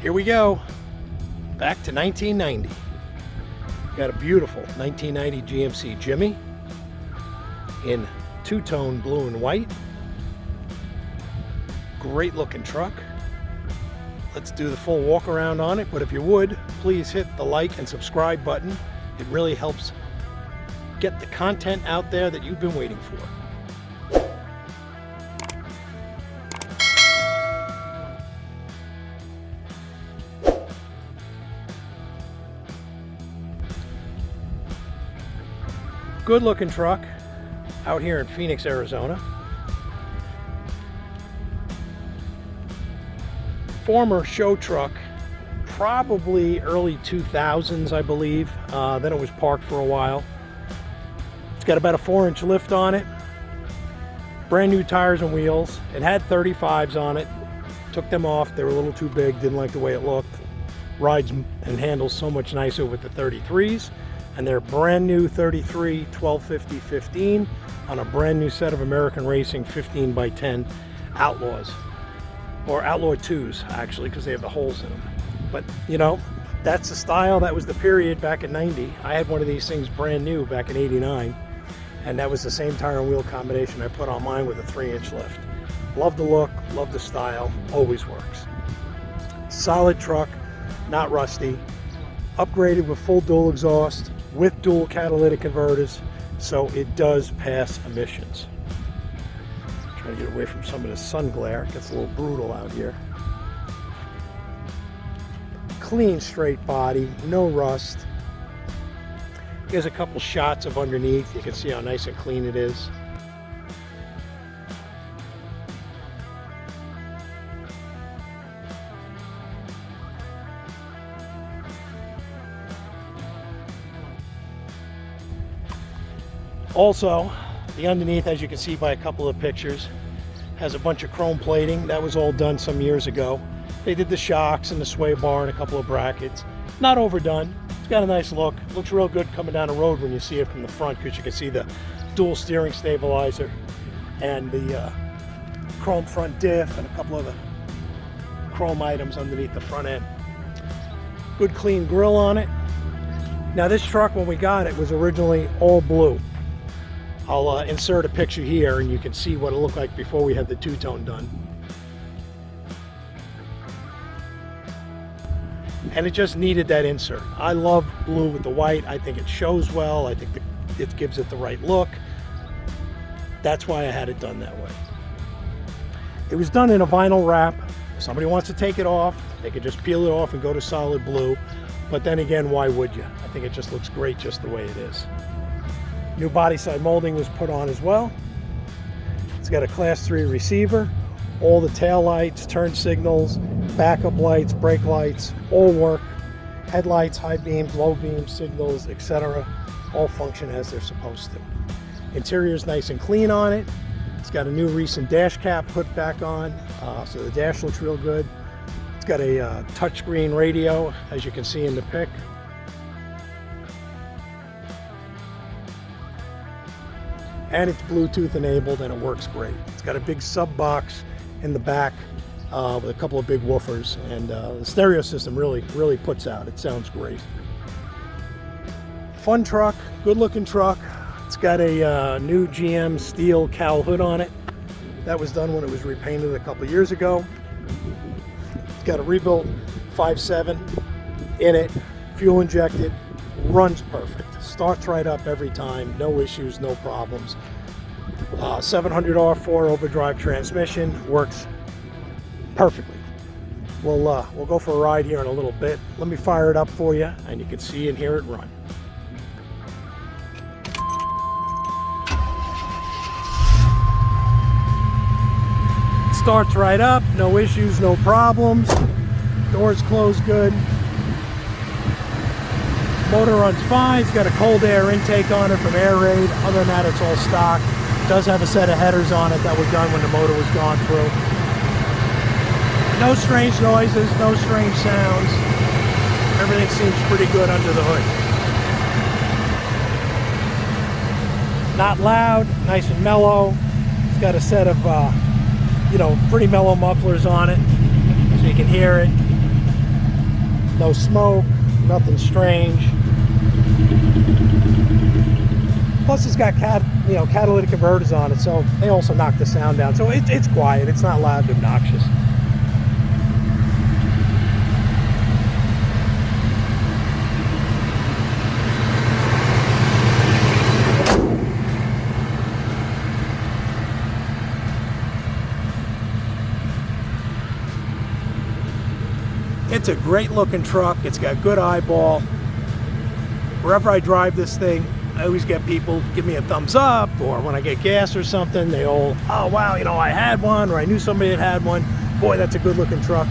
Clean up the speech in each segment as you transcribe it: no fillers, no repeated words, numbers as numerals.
Here we go, back to 1990. Got a beautiful 1990 GMC Jimmy in two-tone blue and white. Great looking truck. Let's do the full walk around on it, but if you would, please hit the like and subscribe button. It really helps get the content out there that you've been waiting for. Good looking truck out here in Phoenix, Arizona. Former show truck, probably early 2000s, I believe. Then it was parked for a while. It's got about a 4-inch lift on it. Brand new tires and wheels. It had 35s on it. Took them off. They were a little too big. Didn't like the way it looked. Rides and handles so much nicer with the 33s. And they're brand new 33 1250 15 on a brand new set of American Racing 15x10 Outlaws, or Outlaw 2s actually, because they have the holes in them. But you know, that's the style, that was the period back in 90. I had one of these things brand new back in 89, and that was the same tire and wheel combination I put on mine with a 3-inch lift. Love the look, love the style, always works. Solid truck, not rusty, upgraded with full dual exhaust, with dual catalytic converters, so it does pass emissions. Try to get away from some of the sun glare. It gets a little brutal out here. Clean straight body, no rust. Here's a couple shots of underneath. You can see how nice and clean it is. Also, the underneath, as you can see by a couple of pictures, has a bunch of chrome plating. That was all done some years ago. They did the shocks and the sway bar and a couple of brackets. Not overdone. It's got a nice look. Looks real good coming down the road when you see it from the front, because you can see the dual steering stabilizer and the chrome front diff and a couple of the chrome items underneath the front end. Good clean grille on it. Now this truck, when we got it, was originally all blue. I'll insert a picture here and you can see what it looked like before we had the two-tone done. And it just needed that insert. I love blue with the white. I think it shows well. I think it gives it the right look. That's why I had it done that way. It was done in a vinyl wrap. If somebody wants to take it off, they could just peel it off and go to solid blue. But then again, why would you? I think it just looks great just the way it is. New body side molding was put on as well. It's got a class 3 receiver. All the tail lights, turn signals, backup lights, brake lights, all work. Headlights, high beams, low beams, signals, etc. all function as they're supposed to. Interior is nice and clean on it. It's got a new recent dash cap put back on, so the dash looks real good. It's got a touchscreen radio, as you can see in the pic. And it's Bluetooth enabled and it works great. It's got a big sub box in the back with a couple of big woofers, and the stereo system really puts out. It sounds great. Fun truck, good looking truck. It's got a new GM steel cowl hood on it. That was done when it was repainted a couple years ago. It's got a rebuilt 5.7 in it, fuel injected, runs perfect. Starts right up every time, no issues, no problems. 700 R4 overdrive transmission, works perfectly. We'll go for a ride here in a little bit. Let me fire it up for you and you can see and hear it run. Starts right up, no issues, no problems. Doors close good. Motor runs fine. It's got a cold air intake on it from Air Raid. Other than that, it's all stock. It does have a set of headers on it that were done when the motor was gone through. No strange noises, no strange sounds. Everything seems pretty good under the hood. Not loud, nice and mellow. It's got a set of, pretty mellow mufflers on it, so you can hear it. No smoke, nothing strange. Plus it's got catalytic converters on it, so they also knock the sound down. So it's quiet, it's not loud and obnoxious. It's a great looking truck. It's got good eyeball. Wherever I drive this thing, I always get people give me a thumbs up, or when I get gas or something, they all, oh wow, you know, I had one, or I knew somebody that had one. Boy, that's a good looking truck.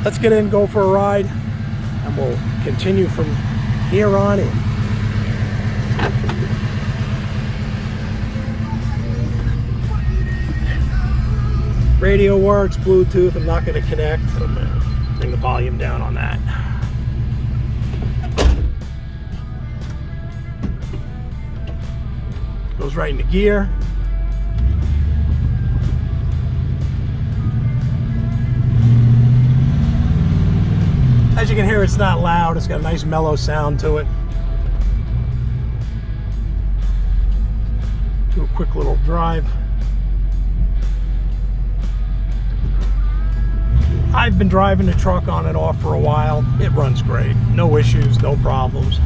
Let's get in, go for a ride, and we'll continue from here on in. Radio works, Bluetooth, I'm not going to connect. I'm going to bring the volume down on that. Goes right into gear. As you can hear, it's not loud. It's got a nice mellow sound to it. Do a quick little drive. I've been driving the truck on and off for a while. It runs great. No issues, no problems.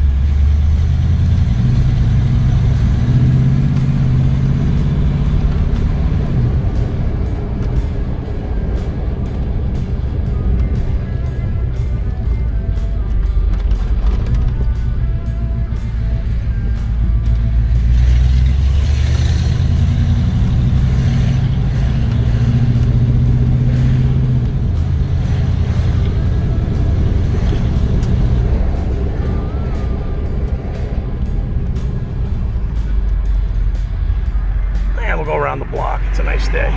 Around the block. It's a nice day.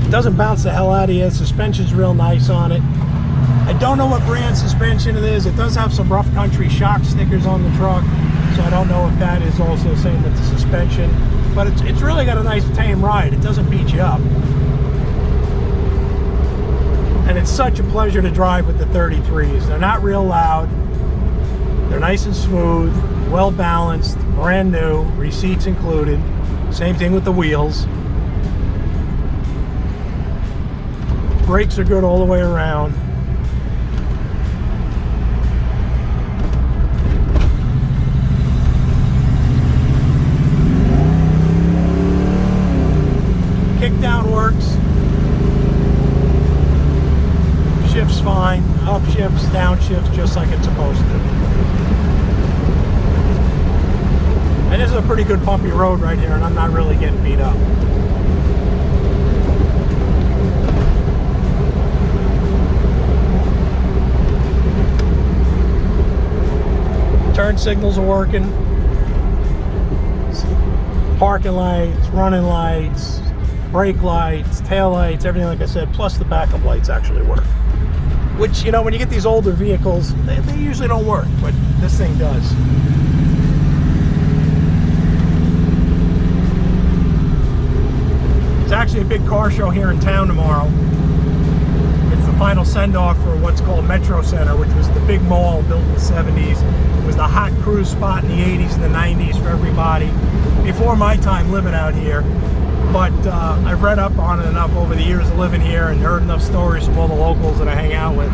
It doesn't bounce the hell out of you. Suspension's real nice on it. I don't know what brand suspension it is. It does have some rough country shock stickers on the truck, so I don't know if that is also the same with the suspension, but it's really got a nice tame ride. It doesn't beat you up, and it's such a pleasure to drive with the 33s. They're not real loud. They're nice and smooth, well balanced, brand new, receipts included. Same thing with the wheels. Brakes are good all the way around. Kickdown works. Shifts fine. Up shifts, down shifts, just like it's supposed to. And this is a pretty good bumpy road right here, and I'm not really getting beat up. Turn signals are working. Parking lights, running lights, brake lights, tail lights, everything like I said, plus the backup lights actually work. Which, you know, when you get these older vehicles, they usually don't work, but this thing does. It's actually a big car show here in town tomorrow. It's the final send-off for what's called Metro Center, which was the big mall built in the 70s. It was the hot cruise spot in the 80s and the 90s for everybody. Before my time living out here, but I've read up on it enough over the years of living here and heard enough stories from all the locals that I hang out with.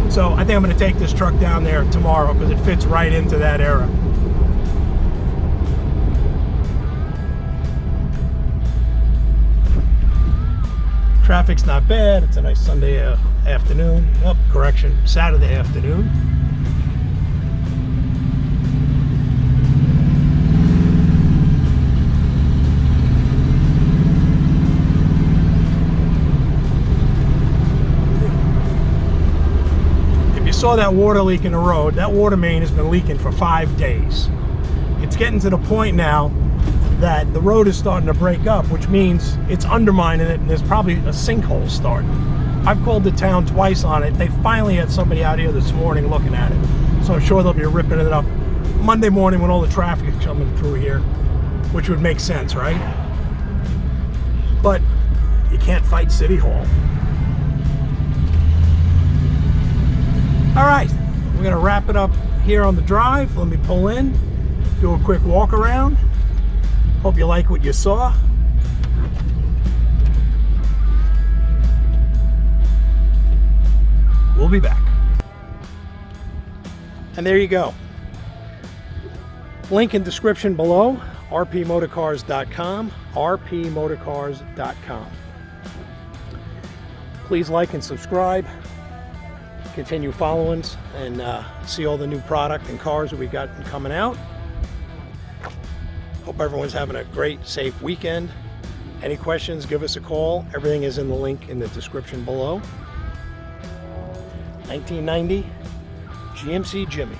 So I think I'm going to take this truck down there tomorrow because it fits right into that era. Traffic's not bad. It's a nice Sunday afternoon. Oh, correction, Saturday afternoon. If you saw that water leak in the road, that water main has been leaking for 5 days. It's getting to the point now that the road is starting to break up, which means it's undermining it and there's probably a sinkhole starting. I've called the town twice on it. They finally had somebody out here this morning looking at it. So I'm sure they'll be ripping it up Monday morning when all the traffic is coming through here, which would make sense, right? But you can't fight City Hall. All right, we're gonna wrap it up here on the drive. Let me pull in, do a quick walk around. Hope you like what you saw. We'll be back. And there you go. Link in description below, rpmotorcars.com, rpmotorcars.com. Please like and subscribe. Continue following us and see all the new product and cars that we got coming out. Hope everyone's having a great, safe weekend. Any questions, give us a call. Everything is in the link in the description below. 1990 GMC Jimmy.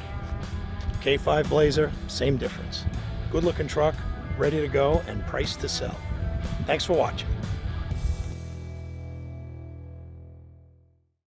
K5 Blazer, same difference. Good looking truck, ready to go, and priced to sell. Thanks for watching.